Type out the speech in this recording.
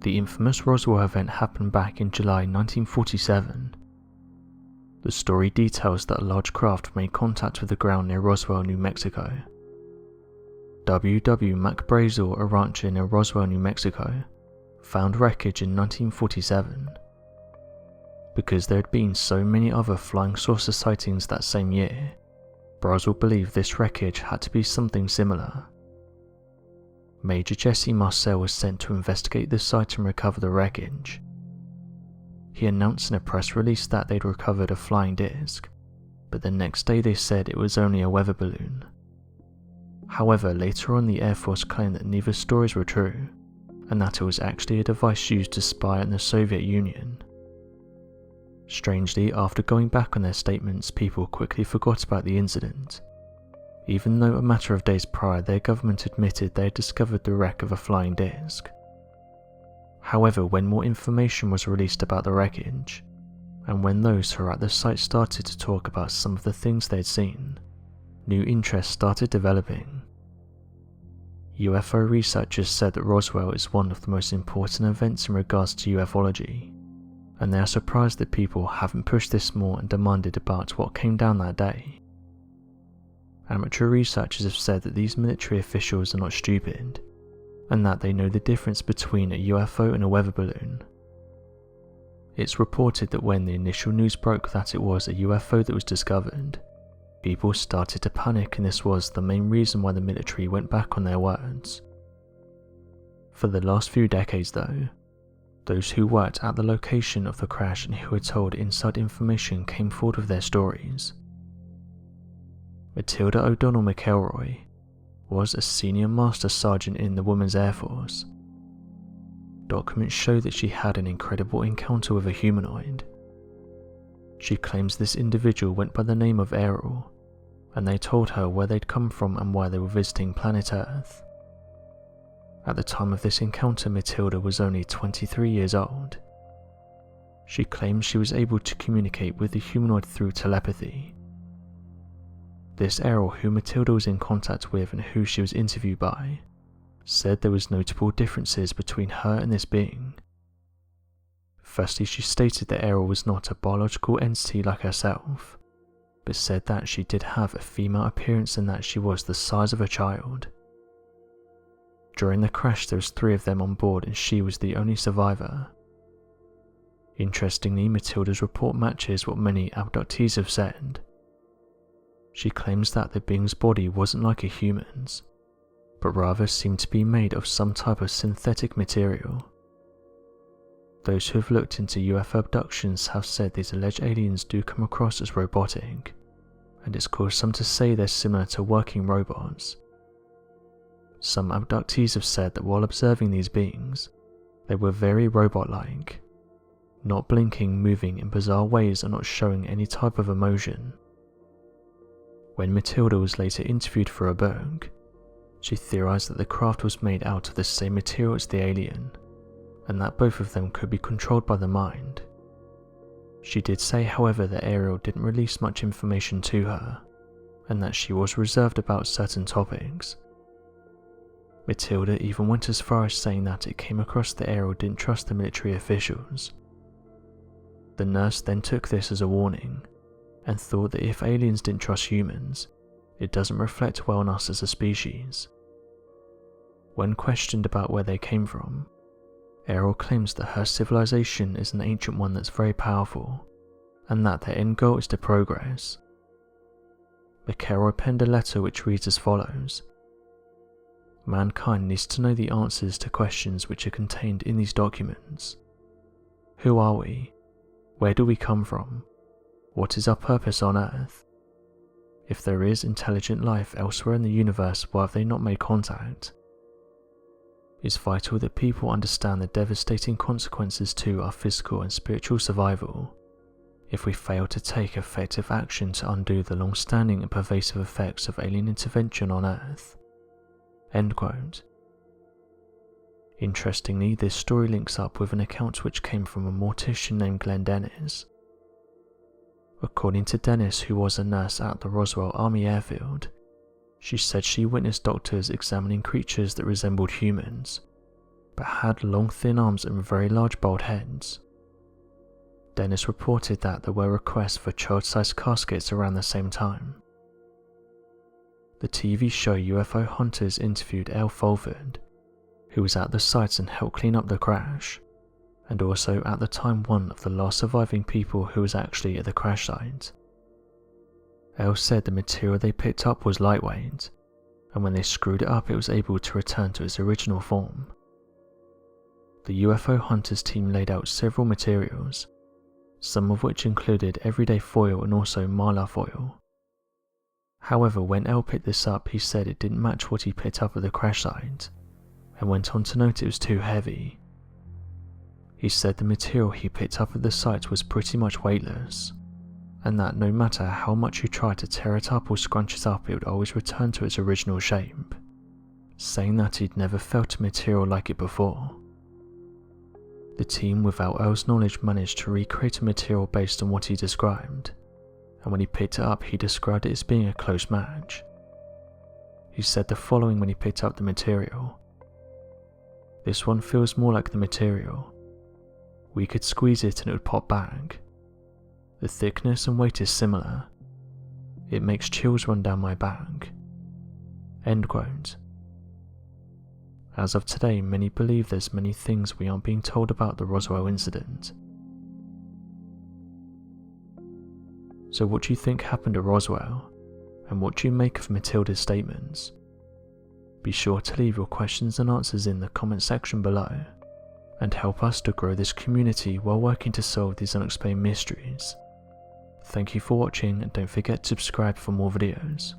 The infamous Roswell event happened back in July 1947. The story details that a large craft made contact with the ground near Roswell, New Mexico. W. Mac Brazel, a rancher near Roswell, New Mexico, found wreckage in 1947. Because there had been so many other flying saucer sightings that same year, Brazel believed this wreckage had to be something similar. Major Jesse Marcel was sent to investigate the site and recover the wreckage. He announced in a press release that they'd recovered a flying disc, but the next day they said it was only a weather balloon. However, later on the Air Force claimed that neither stories were true, and that it was actually a device used to spy on the Soviet Union. Strangely, after going back on their statements, people quickly forgot about the incident, even though a matter of days prior their government admitted they had discovered the wreck of a flying disc. However, when more information was released about the wreckage, and when those who were at the site started to talk about some of the things they had seen, new interest started developing. UFO researchers said that Roswell is one of the most important events in regards to ufology, and they are surprised that people haven't pushed this more and demanded about what came down that day. Amateur researchers have said that these military officials are not stupid, and that they know the difference between a UFO and a weather balloon. It's reported that when the initial news broke that it was a UFO that was discovered, people started to panic, and this was the main reason why the military went back on their words. For the last few decades though, those who worked at the location of the crash and who were told inside information came forward with their stories. Matilda O'Donnell McElroy was a senior master sergeant in the Women's Air Force. Documents show that she had an incredible encounter with a humanoid. She claims this individual went by the name of Airl, and they told her where they'd come from and why they were visiting planet Earth. At the time of this encounter, Matilda was only 23 years old. She claims she was able to communicate with the humanoid through telepathy. This Airl, who Matilda was in contact with and who she was interviewed by, said there was notable differences between her and this being. Firstly, she stated that Airl was not a biological entity like herself, but said that she did have a female appearance and that she was the size of a child. During the crash there was 3 of them on board and she was the only survivor. Interestingly, Matilda's report matches what many abductees have said. She claims that the being's body wasn't like a human's, but rather seemed to be made of some type of synthetic material. Those who have looked into UFO abductions have said these alleged aliens do come across as robotic, and it's caused some to say they're similar to working robots. Some abductees have said that while observing these beings, they were very robot-like, not blinking, moving in bizarre ways and not showing any type of emotion. When Matilda was later interviewed for a book, she theorized that the craft was made out of the same material as the alien, and that both of them could be controlled by the mind. She did say, however, that Airl didn't release much information to her, and that she was reserved about certain topics. Matilda even went as far as saying that it came across that Airl didn't trust the military officials. The nurse then took this as a warning, and thought that if aliens didn't trust humans, it doesn't reflect well on us as a species. When questioned about where they came from, Airl claims that her civilization is an ancient one that's very powerful, and that their end goal is to progress. McElroy penned a letter which reads as follows: "Mankind needs to know the answers to questions which are contained in these documents. Who are we? Where do we come from? What is our purpose on Earth? If there is intelligent life elsewhere in the universe, why have they not made contact? It's vital that people understand the devastating consequences to our physical and spiritual survival if we fail to take effective action to undo the long-standing and pervasive effects of alien intervention on Earth." End quote. Interestingly, this story links up with an account which came from a mortician named Glenn Dennis. According to Dennis, who was a nurse at the Roswell Army Airfield, she said she witnessed doctors examining creatures that resembled humans, but had long thin arms and very large bald heads. Dennis reported that there were requests for child-sized caskets around the same time. The TV show UFO Hunters interviewed Airl, who was at the site and helped clean up the crash, and also at the time one of the last surviving people who was actually at the crash site. Airl said the material they picked up was lightweight, and when they screwed it up it was able to return to its original form. The UFO Hunters team laid out several materials, some of which included everyday foil and also mylar foil. However, when Airl picked this up, he said it didn't match what he picked up at the crash site, and went on to note it was too heavy. He said the material he picked up at the site was pretty much weightless, and that no matter how much you tried to tear it up or scrunch it up, it would always return to its original shape, saying that he'd never felt a material like it before. The team, without Earl's knowledge, managed to recreate a material based on what he described, and when he picked it up he described it as being a close match. He said the following when he picked up the material: "This one feels more like the material. We could squeeze it and it would pop back. The thickness and weight is similar. It makes chills run down my back." End quote. As of today, many believe there's many things we aren't being told about the Roswell incident. So what do you think happened at Roswell, and what do you make of Matilda's statements? Be sure to leave your questions and answers in the comment section below, and help us to grow this community while working to solve these unexplained mysteries. Thank you for watching, and don't forget to subscribe for more videos.